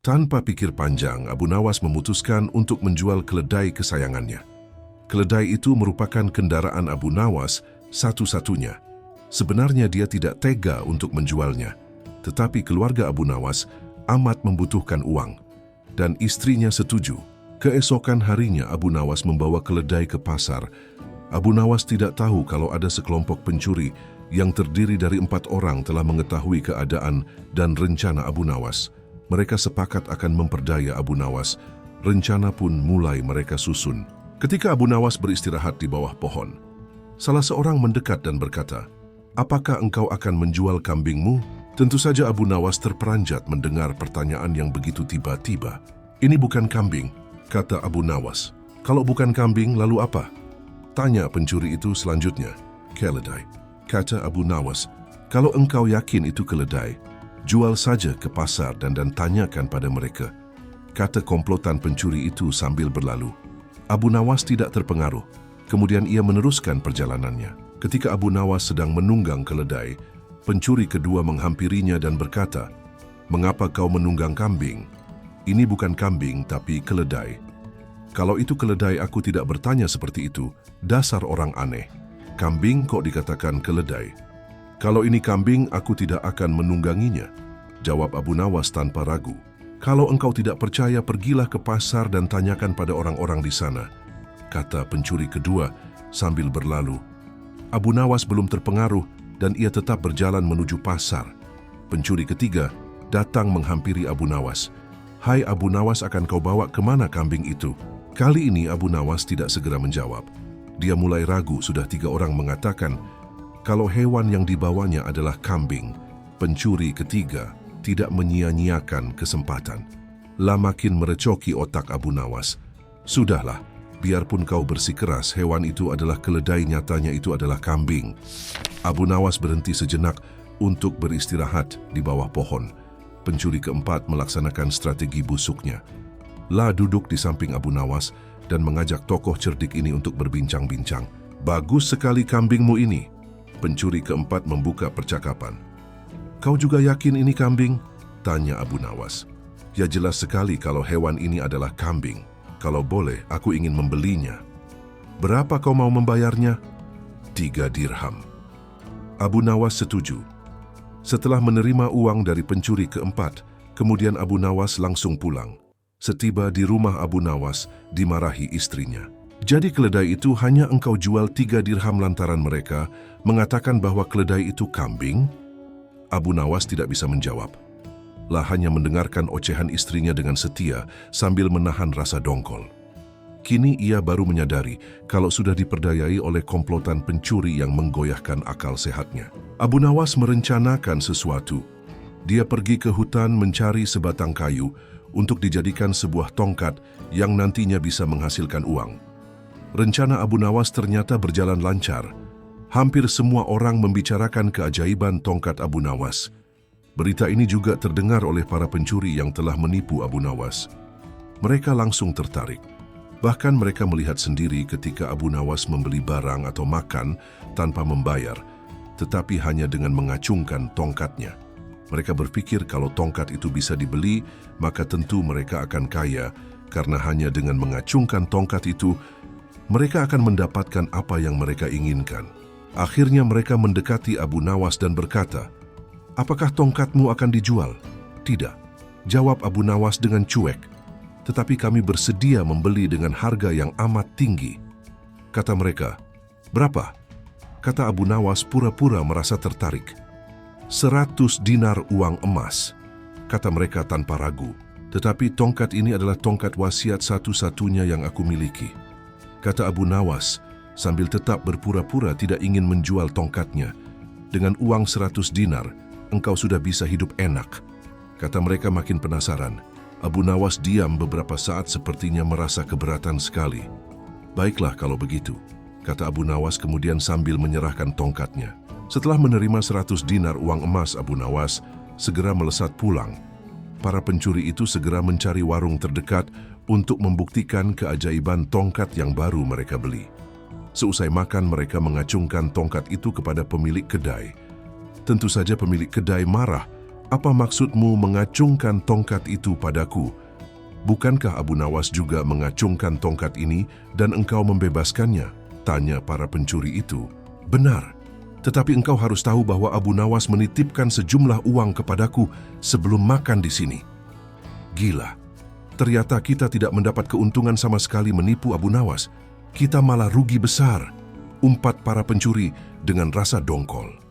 Tanpa pikir panjang, Abu Nawas memutuskan untuk menjual keledai kesayangannya. Keledai itu merupakan kendaraan Abu Nawas satu-satunya. Sebenarnya dia tidak tega untuk menjualnya, tetapi keluarga Abu Nawas amat membutuhkan uang, dan istrinya setuju. Keesokan harinya Abu Nawas membawa keledai ke pasar. Abu Nawas tidak tahu kalau ada sekelompok pencuri yang terdiri dari 4 orang telah mengetahui keadaan dan rencana Abu Nawas. Mereka sepakat akan memperdaya Abu Nawas. Rencana pun mulai mereka susun. Ketika Abu Nawas beristirahat di bawah pohon, salah seorang mendekat dan berkata, "Apakah engkau akan menjual kambingmu?" Tentu saja Abu Nawas terperanjat mendengar pertanyaan yang begitu tiba-tiba. "Ini bukan kambing," kata Abu Nawas. "Kalau bukan kambing, lalu apa?" Tanya pencuri itu selanjutnya. "Keledai," kata Abu Nawas. "Kalau engkau yakin itu keledai, jual saja ke pasar dan tanyakan pada mereka," kata komplotan pencuri itu sambil berlalu. Abu Nawas tidak terpengaruh. Kemudian ia meneruskan perjalanannya. Ketika Abu Nawas sedang menunggang keledai, pencuri kedua menghampirinya dan berkata, "Mengapa kau menunggang kambing? Ini bukan kambing tapi keledai." "Kalau itu keledai aku tidak bertanya seperti itu. Dasar orang aneh. Kambing kok dikatakan keledai?" "Kalau ini kambing aku tidak akan menungganginya," jawab Abu Nawas tanpa ragu. "Kalau engkau tidak percaya, pergilah ke pasar dan tanyakan pada orang-orang di sana," kata pencuri kedua sambil berlalu. Abu Nawas belum terpengaruh dan ia tetap berjalan menuju pasar. Pencuri ketiga datang menghampiri Abu Nawas. "Hai Abu Nawas, akan kau bawa kemana kambing itu?" Kali ini Abu Nawas tidak segera menjawab. Dia mulai ragu. Sudah 3 orang mengatakan kalau hewan yang dibawanya adalah kambing. Pencuri ketiga tidak menyia-nyiakan kesempatan. Makin merecoki otak Abu Nawas. "Sudahlah, biarpun kau bersikeras hewan itu adalah keledai, nyatanya itu adalah kambing." Abu Nawas berhenti sejenak untuk beristirahat di bawah pohon. Pencuri keempat melaksanakan strategi busuknya. Duduk di samping Abu Nawas dan mengajak tokoh cerdik ini untuk berbincang-bincang. "Bagus sekali kambingmu ini." Pencuri keempat membuka percakapan. "Kau juga yakin ini kambing?" tanya Abu Nawas. "Ya jelas sekali kalau hewan ini adalah kambing. Kalau boleh, aku ingin membelinya." "Berapa kau mau membayarnya?" 3 dirham. Abu Nawas setuju. Setelah menerima uang dari pencuri keempat, kemudian Abu Nawas langsung pulang. Setiba di rumah Abu Nawas, dimarahi istrinya. "Jadi keledai itu hanya engkau jual 3 dirham lantaran mereka mengatakan bahwa keledai itu kambing?" Abu Nawas tidak bisa menjawab. Hanya mendengarkan ocehan istrinya dengan setia sambil menahan rasa dongkol. Kini ia baru menyadari kalau sudah diperdayai oleh komplotan pencuri yang menggoyahkan akal sehatnya. Abu Nawas merencanakan sesuatu. Dia pergi ke hutan mencari sebatang kayu untuk dijadikan sebuah tongkat yang nantinya bisa menghasilkan uang. Rencana Abu Nawas ternyata berjalan lancar. Hampir semua orang membicarakan keajaiban tongkat Abu Nawas. Berita ini juga terdengar oleh para pencuri yang telah menipu Abu Nawas. Mereka langsung tertarik. Bahkan mereka melihat sendiri ketika Abu Nawas membeli barang atau makan tanpa membayar, tetapi hanya dengan mengacungkan tongkatnya. Mereka berpikir kalau tongkat itu bisa dibeli, maka tentu mereka akan kaya, karena hanya dengan mengacungkan tongkat itu, mereka akan mendapatkan apa yang mereka inginkan. Akhirnya mereka mendekati Abu Nawas dan berkata, "Apakah tongkatmu akan dijual?" "Tidak," jawab Abu Nawas dengan cuek. "Tetapi kami bersedia membeli dengan harga yang amat tinggi." Kata mereka, "Berapa?" Kata Abu Nawas pura-pura merasa tertarik. 100 dinar uang emas, kata mereka tanpa ragu. "Tetapi tongkat ini adalah tongkat wasiat satu-satunya yang aku miliki," kata Abu Nawas sambil tetap berpura-pura tidak ingin menjual tongkatnya. "Dengan uang 100 dinar, engkau sudah bisa hidup enak," kata mereka makin penasaran. Abu Nawas diam beberapa saat sepertinya merasa keberatan sekali. "Baiklah kalau begitu," kata Abu Nawas kemudian sambil menyerahkan tongkatnya. Setelah menerima 100 dinar uang emas, Abu Nawas segera melesat pulang. Para pencuri itu segera mencari warung terdekat untuk membuktikan keajaiban tongkat yang baru mereka beli. Seusai makan, mereka mengacungkan tongkat itu kepada pemilik kedai. Tentu saja pemilik kedai marah. Apa maksudmu mengacungkan tongkat itu padaku? Bukankah Abu Nawas juga mengacungkan tongkat ini dan engkau membebaskannya? Tanya para pencuri itu. Benar, tetapi engkau harus tahu bahwa Abu Nawas menitipkan sejumlah uang kepadaku sebelum makan di sini. Gila, ternyata kita tidak mendapat keuntungan sama sekali menipu Abu Nawas. Kita malah rugi besar, umpat para pencuri dengan rasa dongkol.